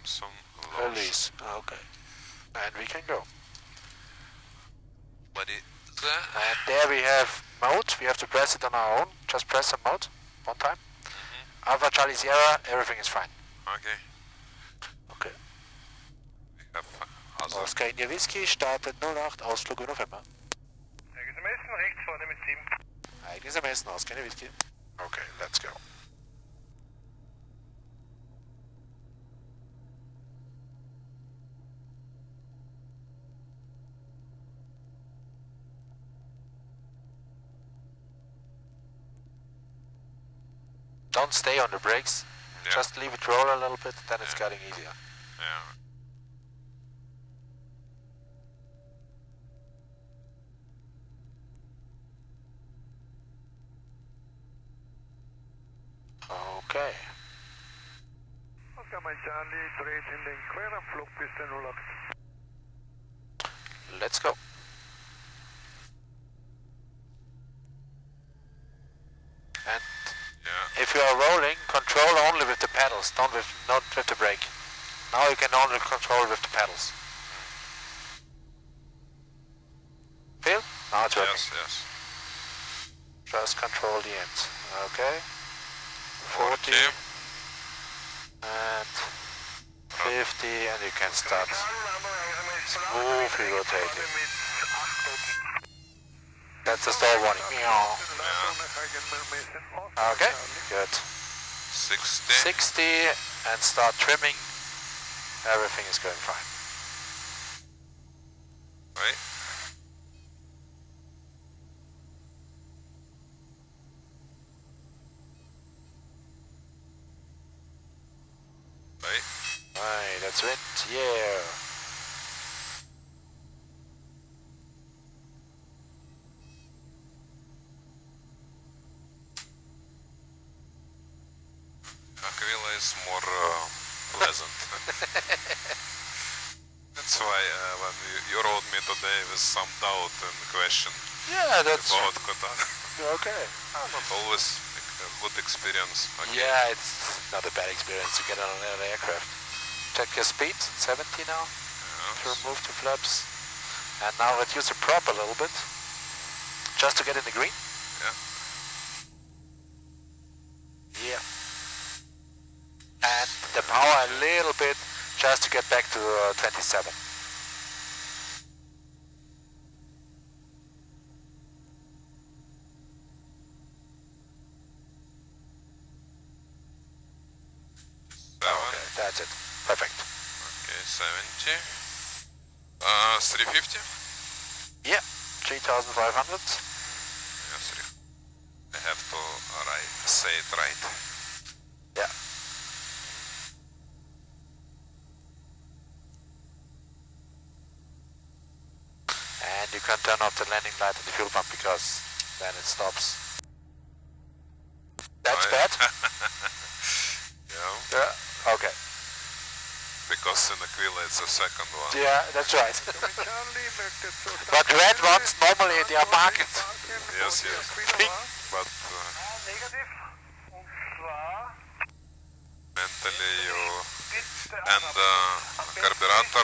some release. Okay. And we can go. What is that? And there we have mode. We have to press it on our own. Just press the mode one time. Alpha Charlie Sierra, everything is fine. Okay. Okay. We have other. Oscar India Whiskey, startet 08, Ausflug November. Eigenes Messen, rechts vorne mit 7. Eigenes Messen, Oscar India Whiskey. Okay, let's go. Don't stay on the brakes. Yeah. Just leave it roll a little bit, then it's getting easier. Yeah. Okay. Oscar Mike Charlie, dreht in den Queranflug bis der 08. Let's go. And if you are rolling, control only with the pedals, not with the brake. Now you can only control with the pedals. Feel? Now it's working. Yes, yes. Just control the ends. Okay. 40 and 50, and you can start smoothly rotating. That's the stall warning. Meow. Okay, good. 60. 60 and start trimming. Everything is going fine. Right. Right. Right, that's it. Yeah. Aquila is more pleasant. That's why when you rode me today with some doubt and question Yeah, that's about Katana. okay. Not always a good experience. Okay. Yeah, it's not a bad experience to get on an aircraft. Check your speed, 70 now. Yes. To remove the flaps. And now reduce the prop a little bit. Just to get in the green. Yeah. Yeah. And the power a little bit, just to get back to 27. Okay, that's it. Perfect. Okay, 70. 350? Yeah, 3,500. Yes, I have to say it right. Yeah. And you can turn off the landing light and the fuel pump because then it stops. That's bad? Yeah. Yeah, okay. Because in Aquila it's the second one. Yeah, that's right. But red ones normally they are marked. Yes, yes. But Negativ. Und zwar mentally you and carburetor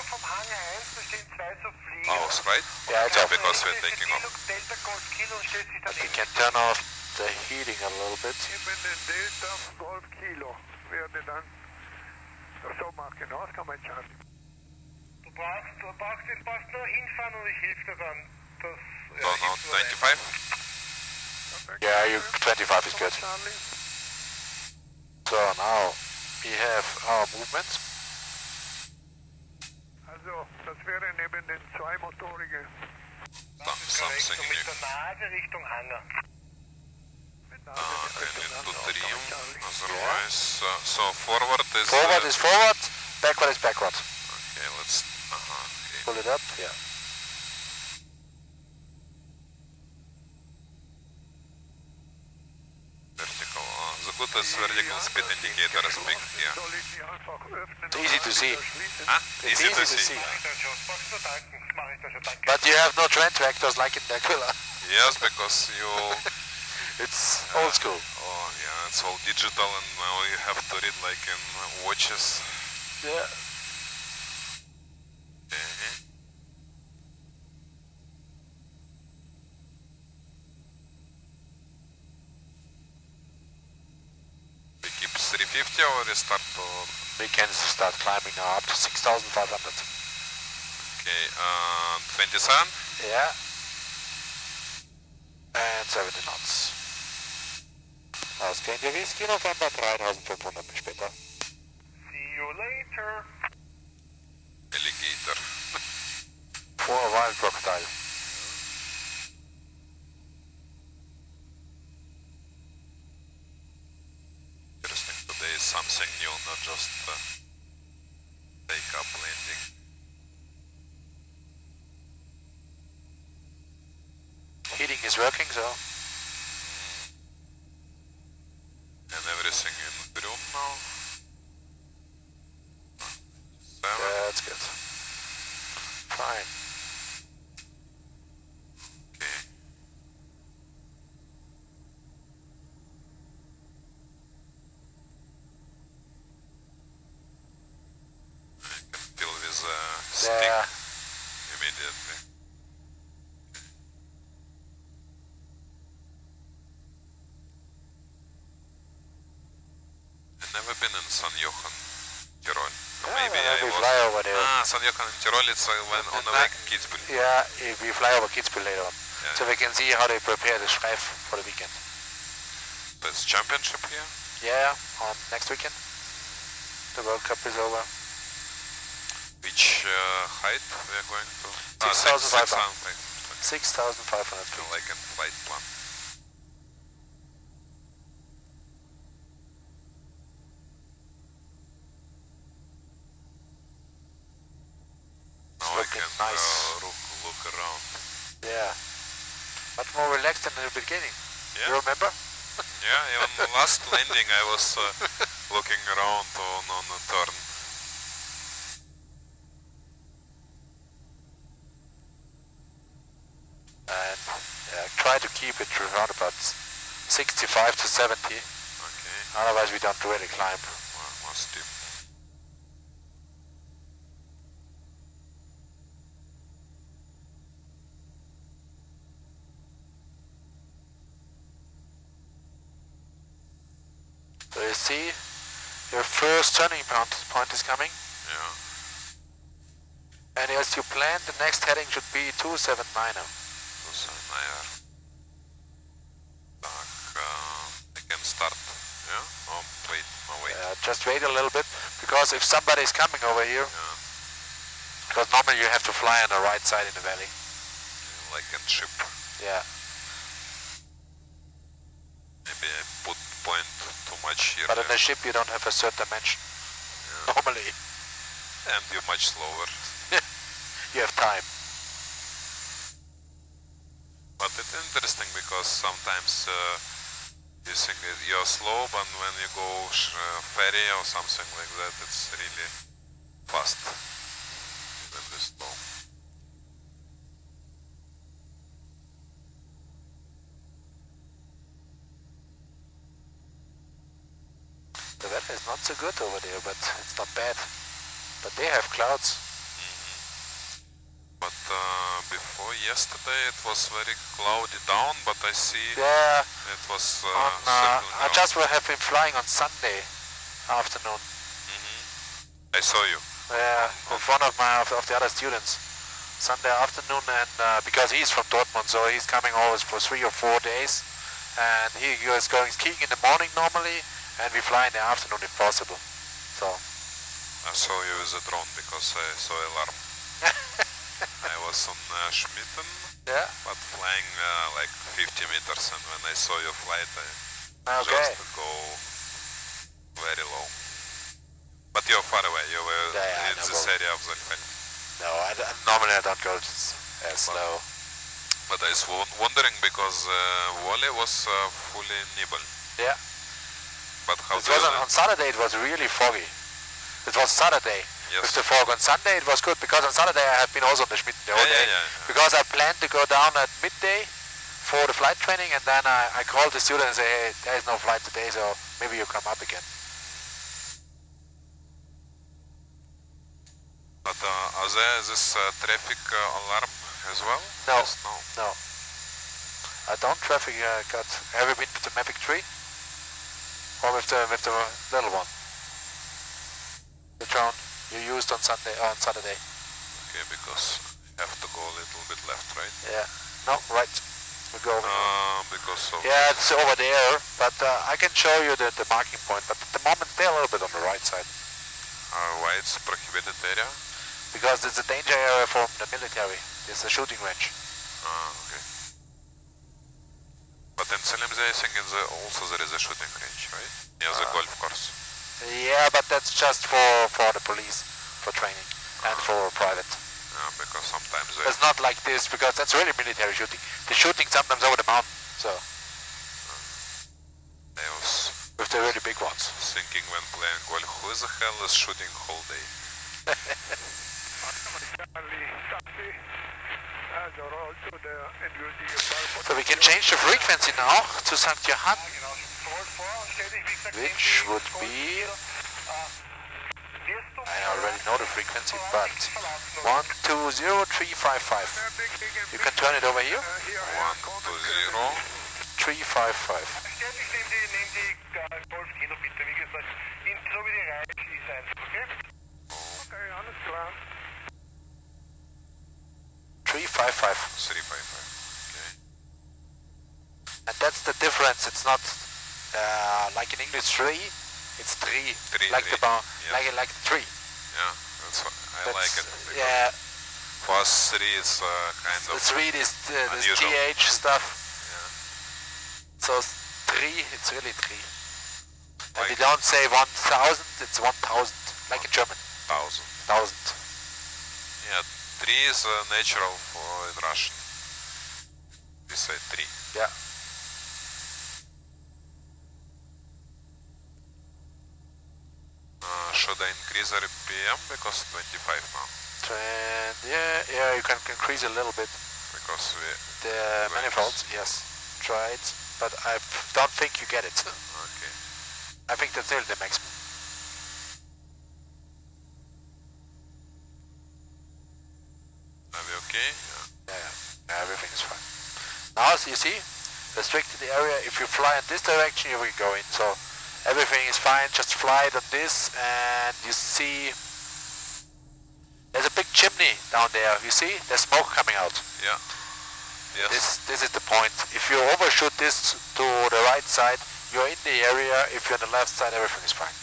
vom Hang 1, da stehen 2 so Fliegen. mouse, right? Yeah, it's off. Because we're taking off. Delta Golf Kilo steht sich You daneben. can turn off the heating a little bit. Eben den Delta Golf Kilo werde dann so machen. Oscar Mike Charlie. Du brauchst nur hinfahren und ich helfe dir dann. Das, So now 25. Yeah, you 25 is good. So now we have our movement. Also, das wäre neben den zweimotorigen. Something Mit new. der Nase Richtung Hangar. I need to trim, otherwise, so forward is... Forward is forward, backward is backward. Okay, let's... okay. Pull it up, yeah. Vertical. The good is vertical speed indicator is big, yeah. It's easy to see. Huh? It's Easy to see. But you have no trend vectors like in the Aquila. Yes, because you... It's old school. Oh, yeah, it's all digital and now you have to read like in watches. Yeah. Okay. We keep 350 or we start to... We can start climbing now up to 6,500. Okay, 27? Yeah. And 70 knots. Ausgehende Whisky November 3500 bis später. See you later. Alligator. For a wild crocodile. Interesting, today is something new, not just take up landing. Heating is working, so And everything in room now. 7. that's good. Fine. Okay. I can feel with stick Yeah. immediately. I've never been in San Johan, Tyrol. Maybe I we was. fly over there. San Johan in Tyrol, it's when on the way Kitzbühel. Yeah, we fly over Kitzbühel later on. Yeah. So we can see how they prepare the Schreif for the weekend. There's championship here. Yeah, on next weekend. The World Cup is over. Which height we are going to? 6,500. 6,500. 6,500 feet. Like in flight plan. Now I looking can nice. look around. Yeah. Much more relaxed than in the beginning. Yeah. You remember? Yeah, even last landing I was looking around on a turn. And try to keep it around about 65 to 70. Okay. Otherwise we don't really climb. More steep. So you see, your first turning point is coming. Yeah. And as you planned, the next heading should be 279er. So I can start. Yeah? Oh, wait. Just wait a little bit, because if somebody is coming over here, Yeah. because normally you have to fly on the right side in the valley. Like in ship. Yeah. Maybe I put point too much here. But in a ship you don't have a certain dimension. Yeah. Normally. And you're much slower. You have time. But it's interesting because sometimes you think that you're slow, but when you go ferry or something like that, it's really fast. Really slow. The weather is not so good over there, but it's not bad. But they have clouds. But before yesterday it was very cloudy down, but I see Yeah. it was I just have been flying on Sunday afternoon. I saw you. Yeah, with one of the other students. Sunday afternoon, and because he's from Dortmund, so he's coming always for 3 or 4 days. And he was going skiing in the morning normally, and we fly in the afternoon if possible. So. I saw you with a drone because I saw alarm. I was on Schmitten, Yeah. but flying like 50 meters, and when I saw your flight, I Okay. just go very low. But you're far away. You were in this area of Saalfelden. No, normally I don't go as slow. But I was wondering because Wally was fully nibble. Yeah. But how It do you was on Saturday. It was really foggy. It was Saturday. Yes. With the fog. On Sunday it was good, because on Saturday I had been also on the Schmidt the whole day. Yeah. Because I planned to go down at midday for the flight training, and then I called the student and say, hey, there is no flight today, so maybe you come up again. there this traffic alarm as well? No, Yes, no. no. I don't traffic got. Have you been to the Mavic 3? Or with the little one? The drone you used on Saturday. Okay, because I have to go a little bit left, right? Yeah. No, right. We go over here. Because of... Yeah, it's over there, but I can show you the marking point, but at the moment they're a little bit on the right side. why it's prohibited area? Because it's a danger area for the military. It's a shooting range. Okay. But in Saalfelden, I think also there is a shooting range, right? Near the golf course. Yeah, but that's just for the police, for training, and for private. Because sometimes it's not like this, because that's really military shooting. The shooting sometimes over the mountain, so. I was with the really big ones. Thinking when playing golf, who the hell is shooting whole day? So we can change the frequency now to St. Johan, which would be, I already know the frequency, but 120,355. You can turn it over here. 120,355. Okay, alles klar. 355. 355. Okay. And that's the difference. It's not like in English 3. It's 3. Like the bar, yeah. like 3. Yeah, that's what I like it. Yeah. Plus 3 is kind of. The 3 is this TH stuff. Yeah. So 3, it's really 3. And like you don't say 1,000, it's 1,000, like in German. 1,000. 1,000. Yeah, 3 is natural in Russian. We say 3. Yeah. Should I increase the RPM because 25 now? Yeah, you can increase a little bit. Because the manifolds, yes, try it, but I don't think you get it. Okay. I think that's still the maximum. Are we okay? Yeah, everything is fine. Now, as you see, restricted area, if you fly in this direction, you will go in. So everything is fine, just fly it on this, and you see there's a big chimney down there. You see? There's smoke coming out. Yeah. Yes. This is the point. If you overshoot this to the right side, you're in the area. If you're on the left side, everything is fine.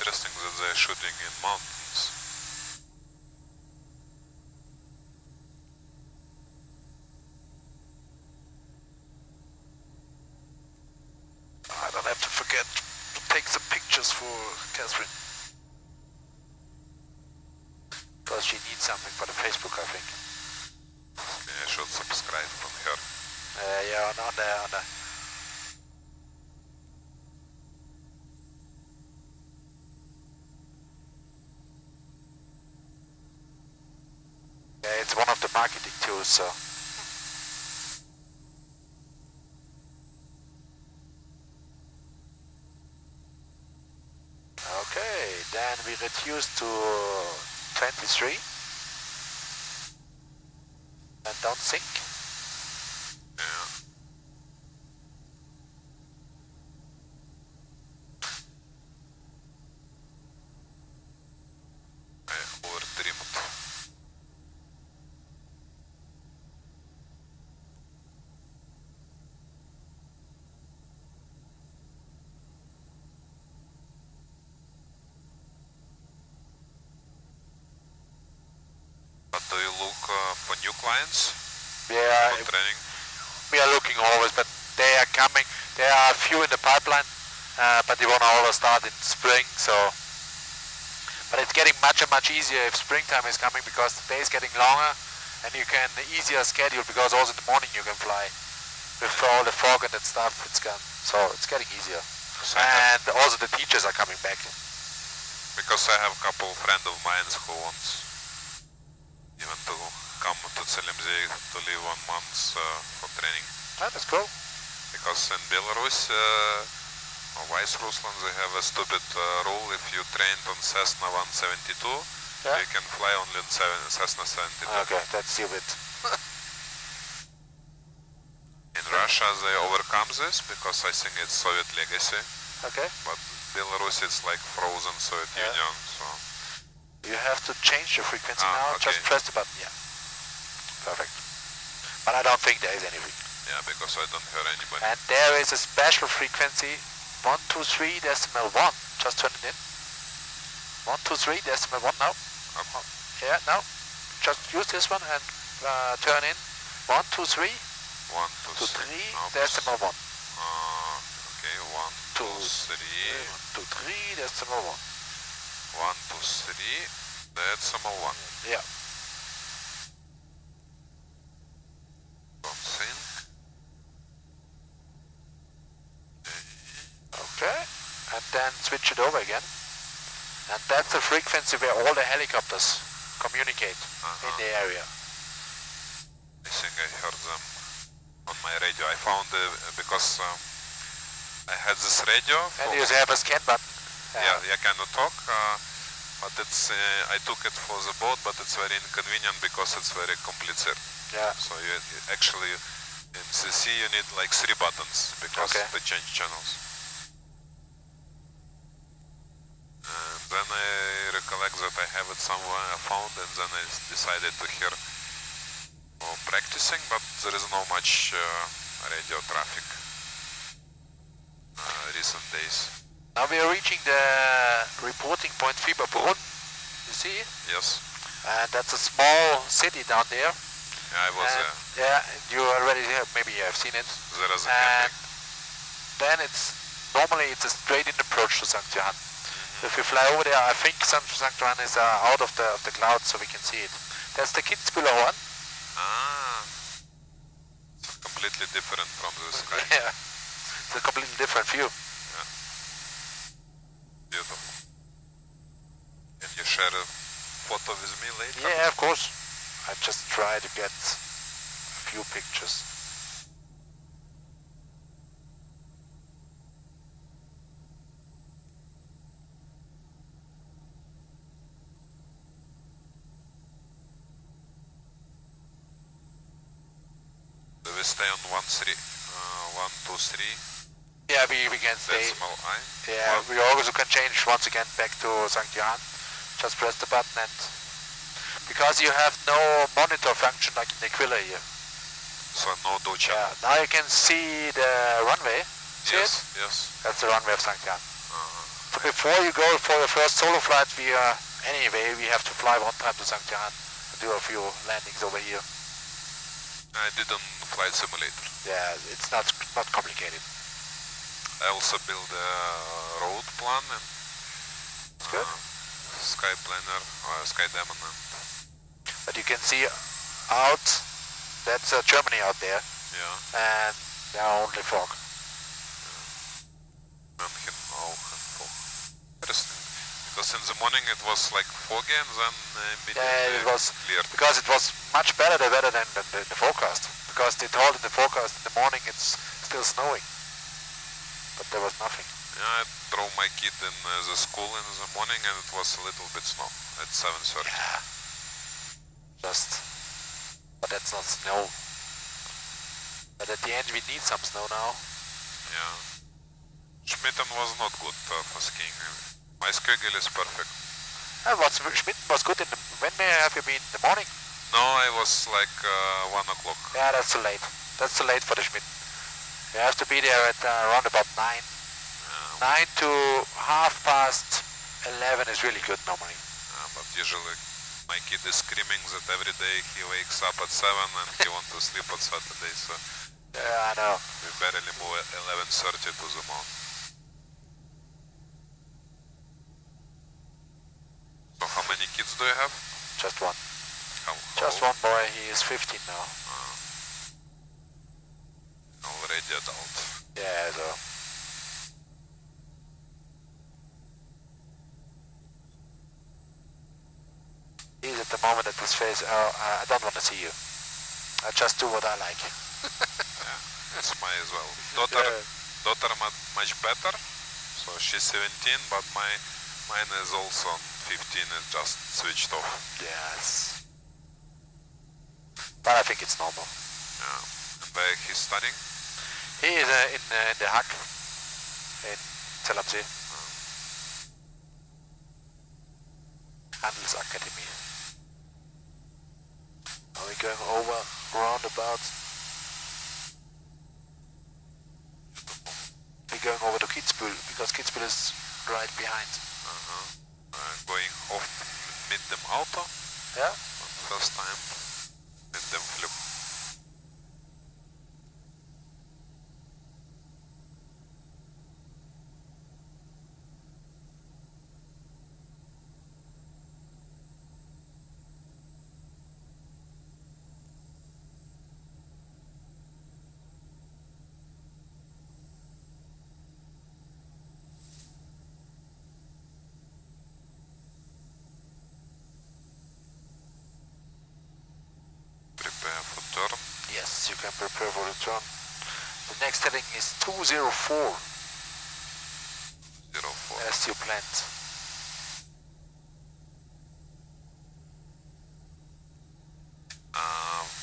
Interesting that they're shooting in mountains. I don't have to forget to take some pictures for Catherine. Because she needs something for the Facebook, I think. Okay, I should subscribe from her. Yeah, on the. Yeah, it's one of the marketing tools, so. Okay, then we reduce to 23 and don't sink. Yeah. I overdreamed. But do you look for new clients? Yeah, for training? We are looking always, but they are coming. There are a few in the pipeline, but they want to all start in spring. So, but it's getting much easier if springtime is coming because the day is getting longer, and you can easier schedule because also in the morning you can fly with all the fog and that stuff. It's gone, so it's getting easier. So and also the teachers are coming back. Because I have a couple friends of mine who wants even to come to Saalfelden to live 1 month for training. Oh, that's cool. Because in Belarus Vice Ruslan, they have a stupid rule. If you trained on Cessna 172, you can fly only on Cessna 72. Okay, that's stupid. In Russia, they overcome this because I think it's Soviet legacy. Okay. But Belarus, it's like frozen Soviet Union, so... You have to change the frequency now. Okay. Just press the button, yeah. Perfect. But I don't think there is anything. Yeah, because I don't hear anybody. And there is a special frequency, 123.1. Just turn it in. 123.1 now. Yeah, now. Just use this one and turn in 123. 123.1. Okay, 123.1. 123.1. Yeah. Something. Okay. And then switch it over again. And that's the frequency where all the helicopters communicate in the area. I think I heard them on my radio. I found because I had this radio. And you have a scan button. Yeah, I cannot talk, but it's I took it for the boat, but it's very inconvenient because it's very complicated. Yeah. So you actually in CC you need like 3 buttons because they change channels. And then I recollect that I have it somewhere I found, and then I decided to hear practicing, but there is no much radio traffic recent days. Now we are reaching the reporting point Fieberbrunn. You see? Yes. And that's a small city down there. Yeah, I was there. Yeah, you already maybe you have seen it. There is a and camping. then normally it's a straight-in approach to St. Johan. If we fly over there, I think St. Johan is out of the clouds, so we can see it. That's the Kitzbühler-Horn. Ah, it's completely different from the sky. Yeah, it's a completely different view. Yeah. Beautiful. Can you share a photo with me later? Yeah, of course. I just try to get a few pictures. We stay on 123. Yeah, we can stay. Decimal I. Yeah, we also can change once again back to St. Johan. Just press the button, and because you have no monitor function like in the Aquila here. So no do channel. Yeah, now you can see the runway. See it? Yes. That's the runway of St. Johan. So before you go for your first solo flight, we have to fly one time to St. Johan and do a few landings over here. I didn't flight simulator. Yeah, it's not complicated. I also build a road plan and Good. Sky Planner or Sky Demon. But you can see out, that's Germany out there. Yeah. And there are only fog. Interesting. Because in the morning it was like foggy and then Yeah, it was clear. because it was much better than the forecast. Because they told in the forecast in the morning it's still snowing, but there was nothing. Yeah, I drove my kid in the school in the morning and it was a little bit snow at 7:30. Yeah, but that's not snow. But at the end we need some snow now. Yeah. Schmitten was not good for skiing. My schedule is perfect. Schmitten was good when have you been in the morning? No, I was like 1 o'clock. Yeah, that's too late. That's too late for the Schmitten. You have to be there at around about 9. 9 to 11:30 is really good normally. But usually my kid is screaming that every day he wakes up at 7 and he wants to sleep on Saturday, so yeah, I know. we barely move at 11:30 to the mountain. So how many kids do you have? Just one. How Just old? one boy, he is 15 now. Already adult. Yeah, so. He's at the moment at this phase, I don't want to see you. I just do what I like. Yeah, it's my as well. Daughter much better. So she's 17, but mine is also on 15. It's just switched off. Yes. But I think it's normal. Yeah. And where he's studying? He is in the Hack in Zell. Handelsakademie. Are we going over roundabout? We're going over to Kitzbühel because Kitzbühel is right behind. Going off mit dem Auto. Yeah. First time mit dem Flug. Prepare for turn. Yes, you can prepare for the turn. The next heading is 204. 04. As you planned.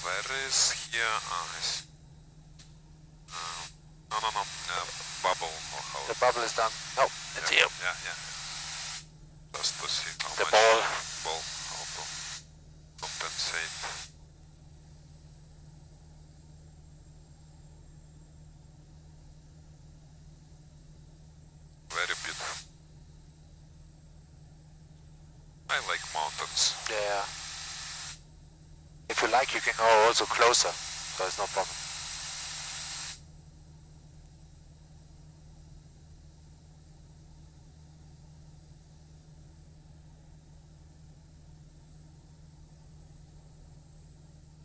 Where is here? No. Bubble or how? The bubble is done. No, it's here. Yeah. Just to see how The much ball. how to compensate. Very beautiful. I like mountains. Yeah. If you like, you can go also closer. So it's no problem.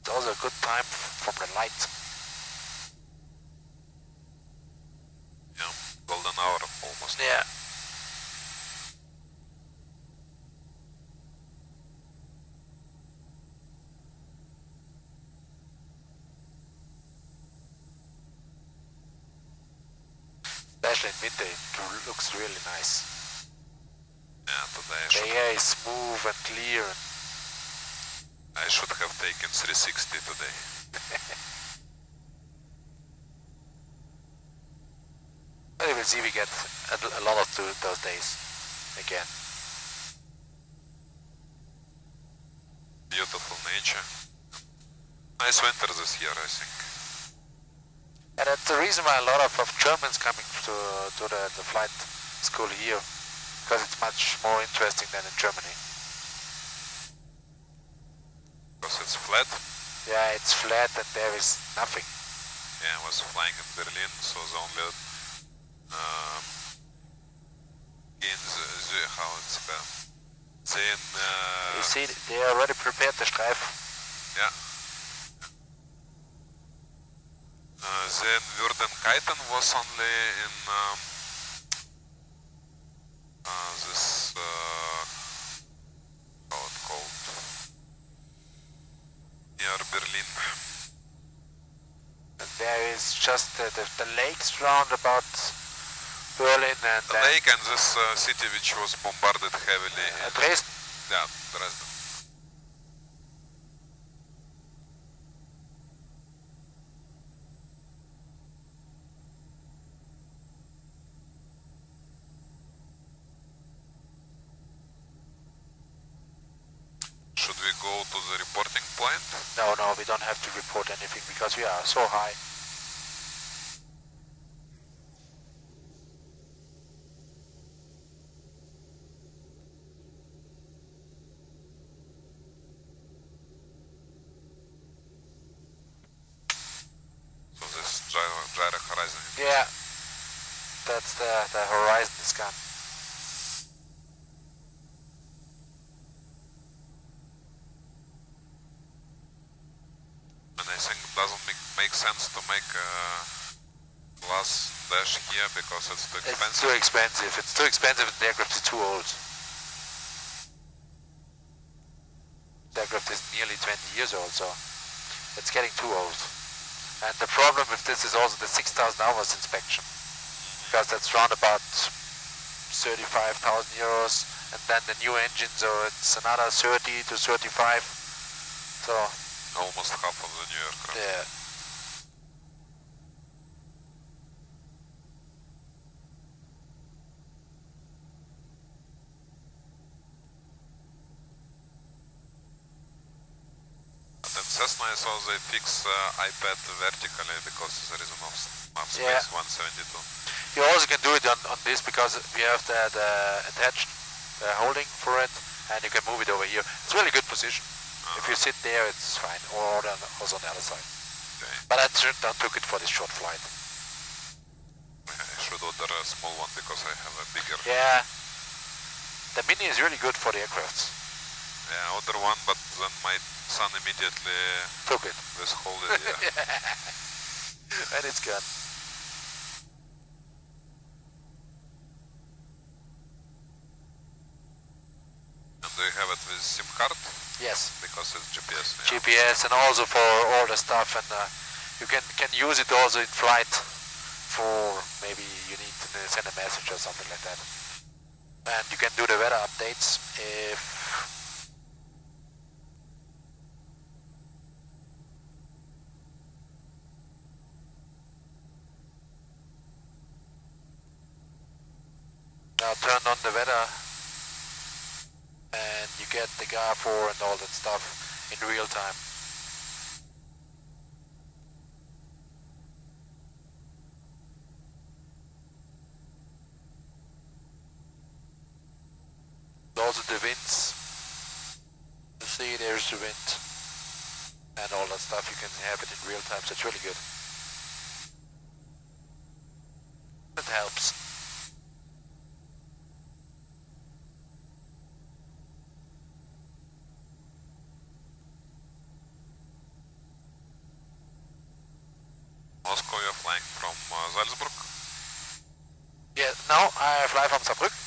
It's also a good time from the light. Yeah, golden hour almost. Yeah. Especially in midday, it looks really nice. Yeah, today The air is smooth and clear. I should have taken 360 today. But we'll see, we get a lot of those days again. Beautiful nature. Nice winter this year, I think. And that's the reason why a lot of Germans coming to the flight school here, because it's much more interesting than in Germany. Because it's flat. Yeah, it's flat and there is nothing. Yeah, I was flying in Berlin, so the only how it's You see, they already prepared the Streif. Yeah. Then Würden-Kiten was only in this how it called near Berlin. And there is just the lakes round about Berlin and The lake and this city which was bombarded heavily. Dresden. Yeah, Dresden. Should we go to the reporting point? No, we don't have to report anything because we are so high. So this gyro horizon. Yeah, that's the horizon is gone. And I think it doesn't make sense to make a glass dash here because it's too expensive. It's too expensive. It's too expensive and the aircraft is too old. The aircraft is nearly 20 years old, so it's getting too old. And the problem with this is also the 6,000 hours inspection, because that's round about 35,000 euros, and then the new engine, so it's another 30 to 35. So almost half of the new aircraft. yeah. And in Cessna I saw they fix iPad vertically because there is enough space, Yeah. 172. You also can do it on this because we have that attached holding for it, and you can move it over here. It's really good position. If you sit there, it's fine, or also on the other side. Okay. But I took it for this short flight. I should order a small one because I have a bigger. Yeah, the Mini is really good for the aircrafts. Yeah, order one, but then my son immediately Took it. withhold it. Yeah. And it's gone. And do you have it with SIM card? Yes. Because it's GPS. Yeah. GPS, and also for all the stuff, and you can use it also in flight for maybe you need to send a message or something like that. And you can do the weather updates if now turn on the weather and you get the GAR4 and all that stuff in real time. Also the winds, you see there's the wind and all that stuff, you can have it in real time, so it's really good. It helps. Moscow, you're flying from Salzburg? Yeah, now I fly from Saarbrücken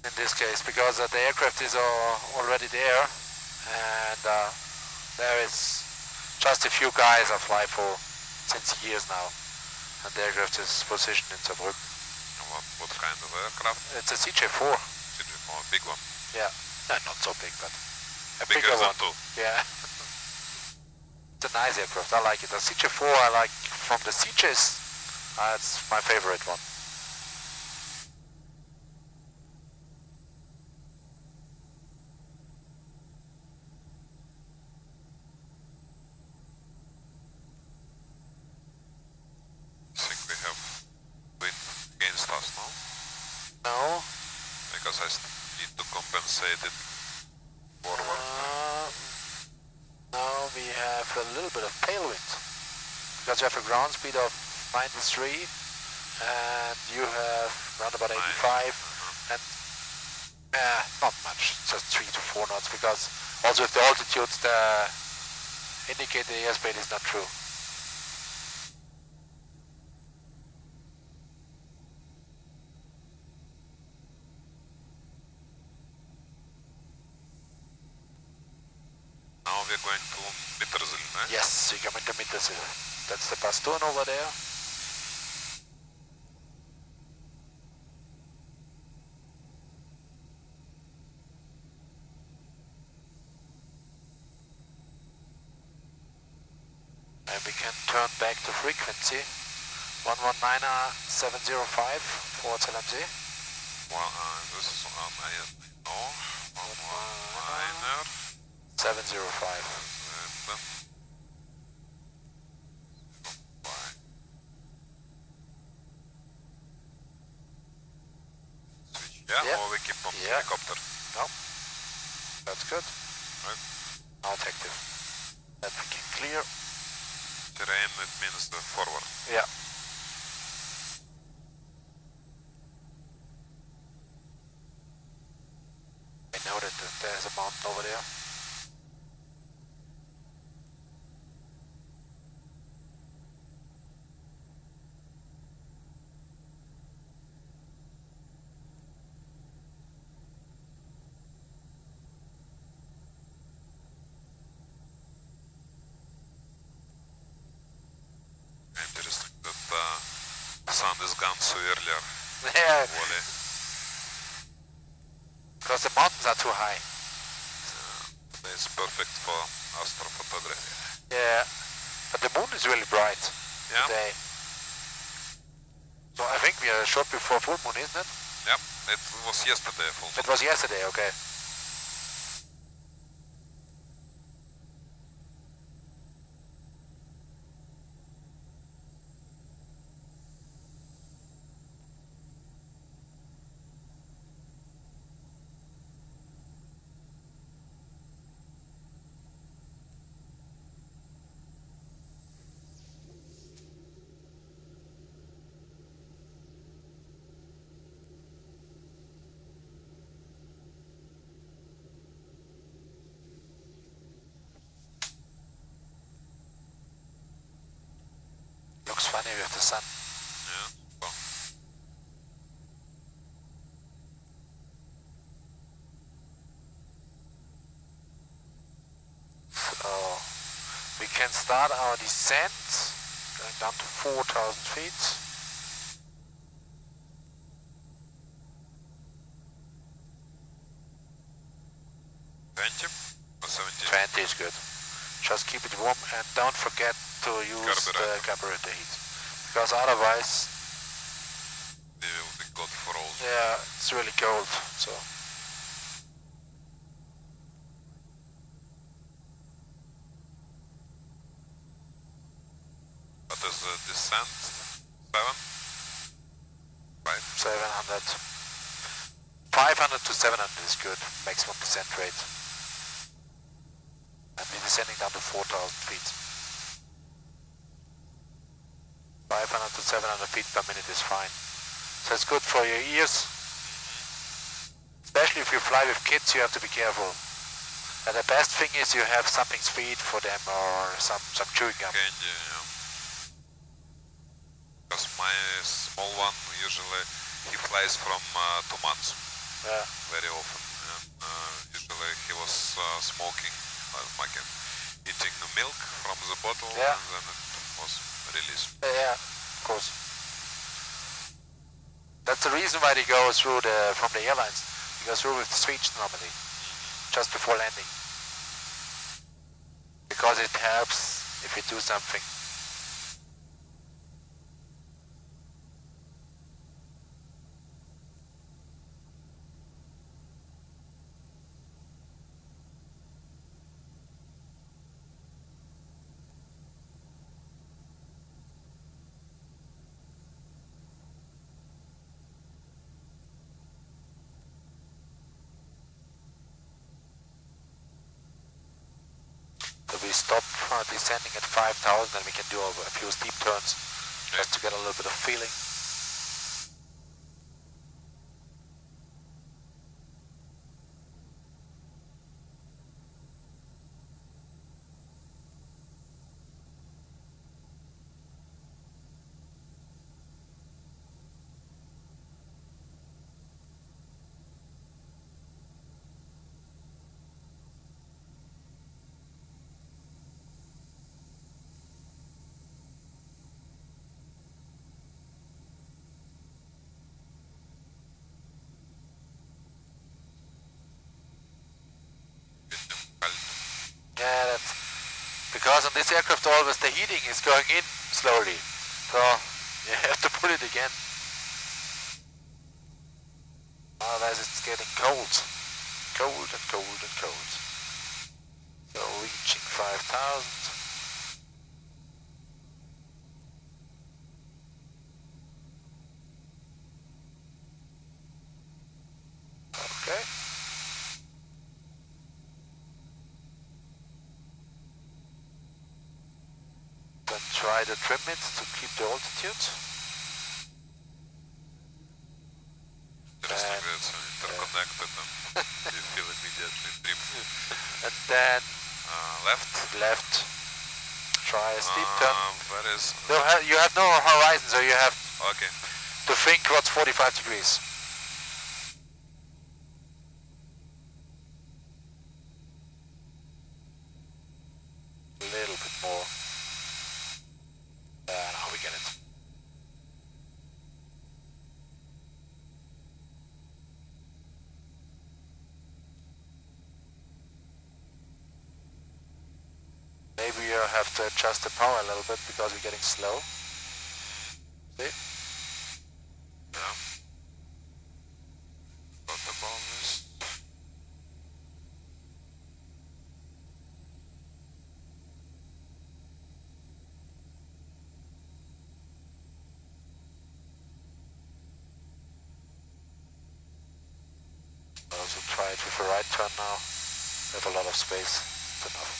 in this case, because the aircraft is already there, and there is just a few guys I fly for since years now, and the aircraft is positioned in Saarbrücken. What kind of aircraft? It's a CJ4. CJ4, a big one. Yeah, no, not so big, but a Bigger bigger than one. two. Yeah. It's a nice aircraft, I like it. The CJ4 I like from the CJs, it's my favorite one. I think we have wind against us now. No? Because I need to compensate it forward. Now we have a little bit of tailwind, because you have a ground speed of 93 and you have around about 85 and not much, just 3 to 4 knots, because also with the altitudes the indicate the airspeed is not true. Now we're going to Mittersill, eh? Yes, you come into Mittersill. That's the Baston over there. And we can turn back to frequency 119er 705 for LMZ. Well, this is on I know. 119er 705. 705. Switch, yeah? Yeah. Or we keep on Yeah. helicopter? No, that's good. Right. Now active. Then we can clear. Terrain, it means the forward. Yeah. I know that there's a mountain over there. Interesting that sun is gone so earlier. Yeah, Wally. because the mountains are too high. It's perfect for astrophotography. Yeah, but the moon is really bright today. So I think we are short before full moon, isn't it? Yep, it was yesterday full moon. It was yesterday, okay. Looks funny with the sun. Yeah. Well. So we can start our descent, going down to 4,000 feet. 20 or 17? 20 is good. Just keep it warm and don't forget to use the carburetor heat. Because otherwise... They will be good for all. Yeah, it's really cold, so... What is the descent? 7? 5? 700. 500 to 700 is good, maximum descent rate. And we're descending down to 4,000 feet. 500 to 700 feet per minute is fine. So it's good for your ears. Especially if you fly with kids, you have to be careful. And the best thing is you have something sweet for them or some chewing gum. Candy, yeah. Because my small one, usually he flies from 2 months. Yeah. Very often. And, usually he was smoking, eating milk from the bottle, yeah. and then it was released. Yeah, of course. That's the reason why they go through from the airlines. They go through with the switch normally, just before landing. Because it helps if you do something. We stop descending at 5,000 and we can do a few steep turns just to get a little bit of feeling. Yeah, that's because on this aircraft always the heating is going in slowly, so you have to put it again. Otherwise it's getting cold. Cold and cold and cold. So reaching 5,000. Okay. Then try to trim it to keep the altitude. Interesting, that's interconnected and you feel immediately trim. And then left. Try a steep turn. Where is... No, you have no horizon, so you have Okay. to think what's 45 degrees. A little bit more. Now we get it. Maybe you have to adjust the power a little bit because we're getting slow. See? Yeah. Got the bonus. Also try it with a right turn now. We have a lot of space. It's enough.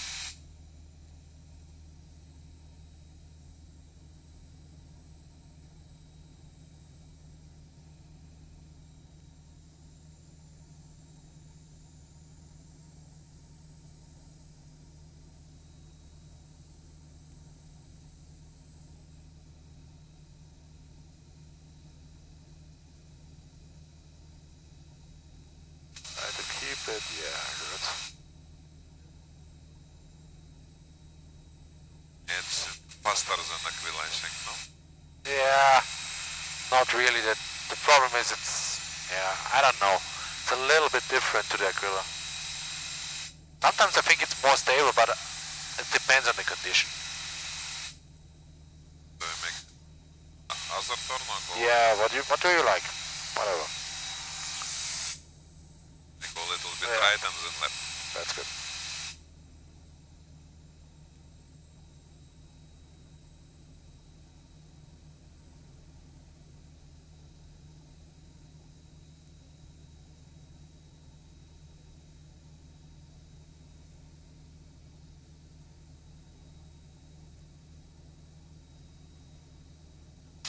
Try to keep it, yeah, good. It's faster than Aquila, I think, no? Yeah, not really. The problem is it's, yeah, I don't know. It's a little bit different to the Aquila. Sometimes I think it's more stable, but it depends on the condition. Do you make other turn or go? Yeah, what do you like? Whatever. I go a little bit Yeah. right and then left. That's good.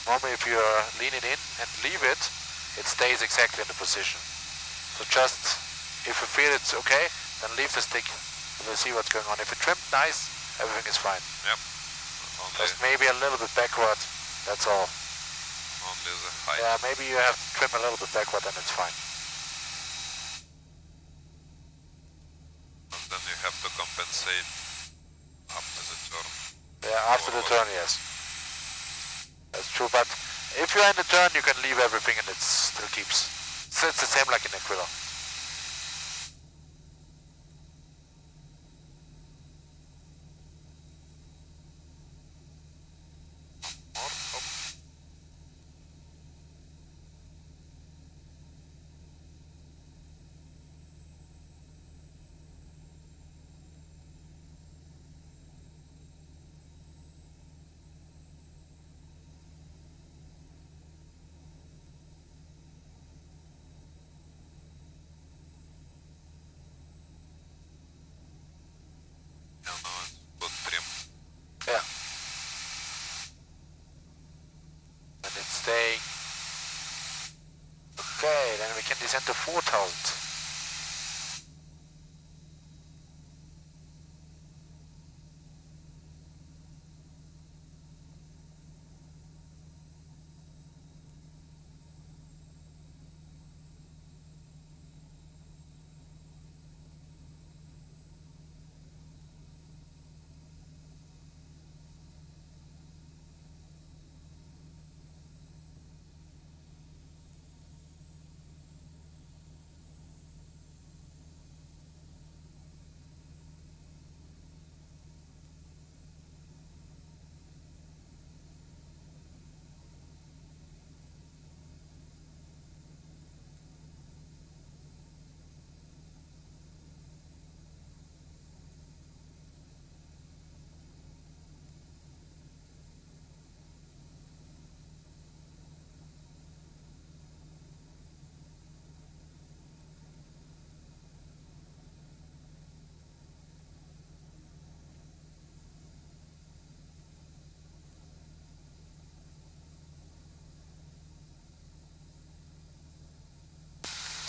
Normally if you're leaning in and leave it, it stays exactly in the position. So just, if you feel it's okay, then leave the stick. We'll see what's going on. If it trimmed nice, everything is fine. Yep. Only, Just maybe a little bit backward, that's all. only the height. Yeah, maybe you have to trim a little bit backward and it's fine. And then you have to compensate after the turn. Yeah, after the turn, yes. That's true, but if you're in the turn, you can leave everything and it still keeps. So it's the same like in Aquila. Yeah, now it's good trim. Yeah. And it's staying. Okay, then we can descend to 4,000.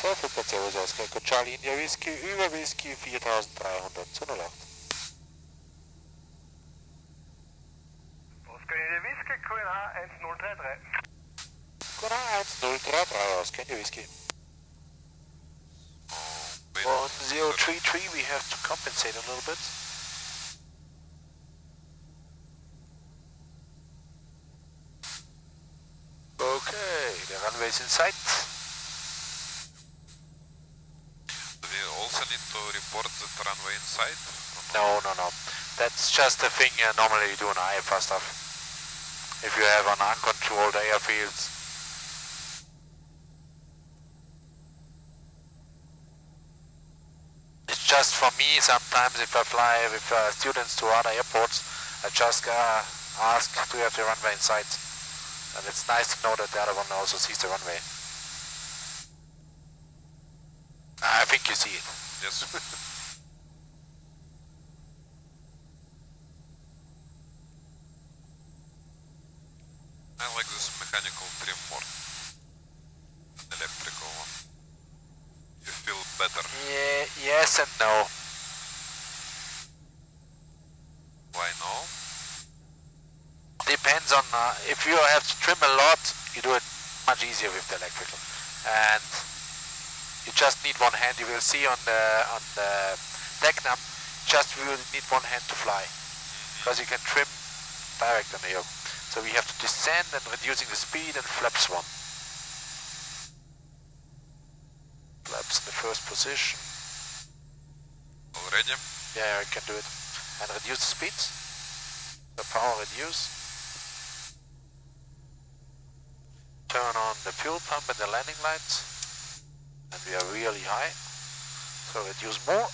Saalfelden Zell Ausgang, Charlie India Whisky, über Whisky 4300 zu 08. Oscar India Whisky, QNH 1033. QNH 1033, Ausgang India Whisky. On 033 we have to compensate a little bit. Okay, the runway is in sight. Do we also need to report the runway inside? No. That's just the thing normally you do in IFR stuff. If you have an uncontrolled airfields. It's just for me sometimes if I fly with students to other airports, I just ask, do you have the runway in sight? And it's nice to know that the other one also sees the runway. I think you see it. Yes. I like this mechanical trim more. Electrical one. You feel better. Yeah, yes and no. Why no? Depends on if you have to trim a lot, you do it much easier with the electrical, and you just need one hand. You will see on the deck nav, just will need one hand to fly, because you can trim direct on the yoke. So we have to descend and reducing the speed and flaps one. Flaps in the first position. Already? Yeah, I can do it. And reduce the speeds. The power reduce. Turn on the fuel pump and the landing lights. And we are really high. So reduce more.